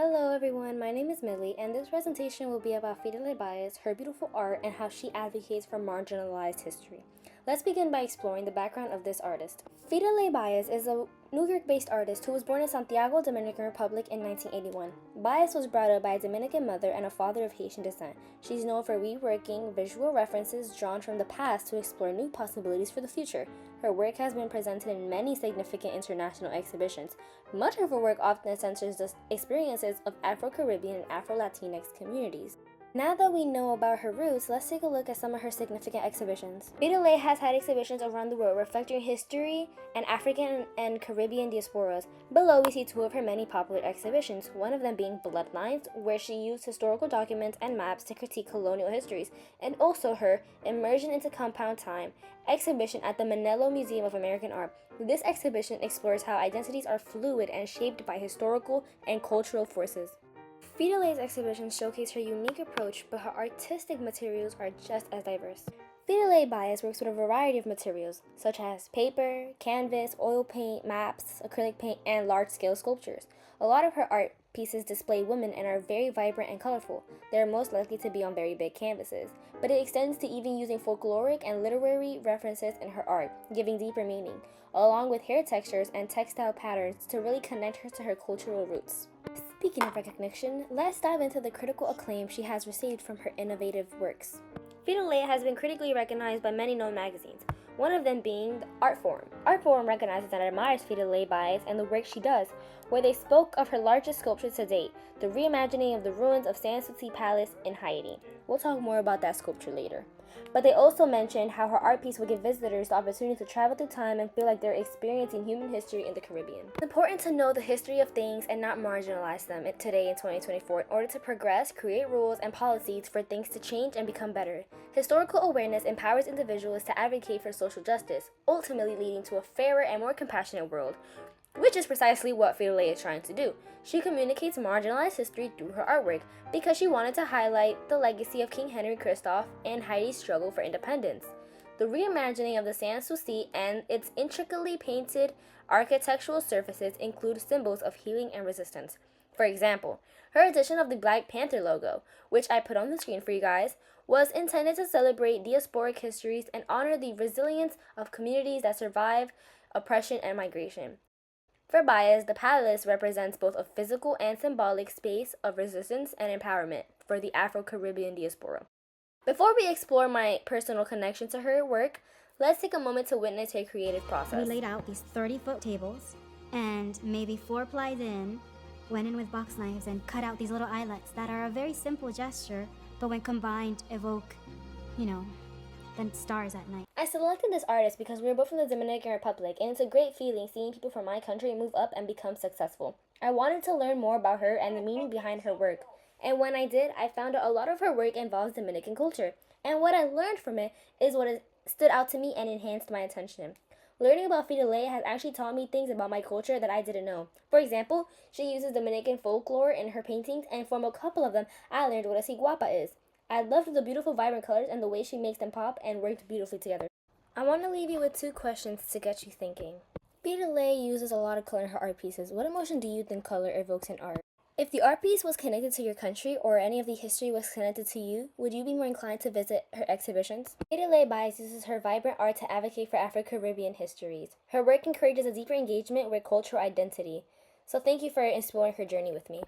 Hello everyone, my name is Millie, and this presentation will be about Firelei Baez, her beautiful art, and how she advocates for marginalized history. Let's begin by exploring the background of this artist. Firelei Baez is a New York-based artist who was born in Santiago, Dominican Republic in 1981. Baez was brought up by a Dominican mother and a father of Haitian descent. She's known for reworking visual references drawn from the past to explore new possibilities for the future. Her work has been presented in many significant international exhibitions. Much of her work often centers the experiences of Afro-Caribbean and Afro-Latinx communities. Now that we know about her roots, let's take a look at some of her significant exhibitions. Firelei has had exhibitions around the world reflecting history and African and Caribbean diasporas. Below we see two of her many popular exhibitions, one of them being Bloodlines, where she used historical documents and maps to critique colonial histories, and also her Immersion into Compound Time exhibition at the Manelo Museum of American Art. This exhibition explores how identities are fluid and shaped by historical and cultural forces. Firelei's exhibitions showcase her unique approach, but her artistic materials are just as diverse. Firelei Baez works with a variety of materials, such as paper, canvas, oil paint, maps, acrylic paint, and large-scale sculptures. A lot of her art pieces display women and are very vibrant and colorful. They are most likely to be on very big canvases, but it extends to even using folkloric and literary references in her art, giving deeper meaning, along with hair textures and textile patterns to really connect her to her cultural roots. Speaking of recognition, let's dive into the critical acclaim she has received from her innovative works. Firelei has been critically recognized by many known magazines, one of them being the Art Forum. Art Forum recognizes and admires Firelei Baez and the work she does, where they spoke of her largest sculpture to date, the reimagining of the ruins of Sanssouci Palace in Haiti. We'll talk more about that sculpture later. But they also mentioned how her art piece will give visitors the opportunity to travel through time and feel like they're experiencing human history in the Caribbean. It's important to know the history of things and not marginalize them today in 2024 in order to progress, create rules and policies for things to change and become better. Historical awareness empowers individuals to advocate for social justice, ultimately leading to a fairer and more compassionate world, which is precisely what Firelei is trying to do. She communicates marginalized history through her artwork because she wanted to highlight the legacy of King Henry Christophe and Haiti's struggle for independence. The reimagining of the Sanssouci and its intricately painted architectural surfaces include symbols of healing and resistance. For example, her addition of the Black Panther logo, which I put on the screen for you guys, was intended to celebrate diasporic histories and honor the resilience of communities that survive oppression and migration. For Baez, the palace represents both a physical and symbolic space of resistance and empowerment for the Afro-Caribbean diaspora. Before we explore my personal connection to her work, let's take a moment to witness her creative process. We laid out these 30-foot tables, and maybe 4 plies in, went in with box knives and cut out these little eyelets that are a very simple gesture, but when combined evoke, the stars at night. I selected this artist because we are both from the Dominican Republic, and it's a great feeling seeing people from my country move up and become successful. I wanted to learn more about her and the meaning behind her work, and when I did, I found out a lot of her work involves Dominican culture, and what I learned from it is what has stood out to me and enhanced my attention. Learning about Firelei has actually taught me things about my culture that I didn't know. For example, she uses Dominican folklore in her paintings, and from a couple of them, I learned what a ciguapa is. I loved the beautiful vibrant colors and the way she makes them pop and worked beautifully together. I want to leave you with 2 questions to get you thinking. Firelei uses a lot of color in her art pieces. What emotion do you think color evokes in art? If the art piece was connected to your country or any of the history was connected to you, would you be more inclined to visit her exhibitions? Firelei Baez uses her vibrant art to advocate for Afro-Caribbean histories. Her work encourages a deeper engagement with cultural identity. So thank you for exploring her journey with me.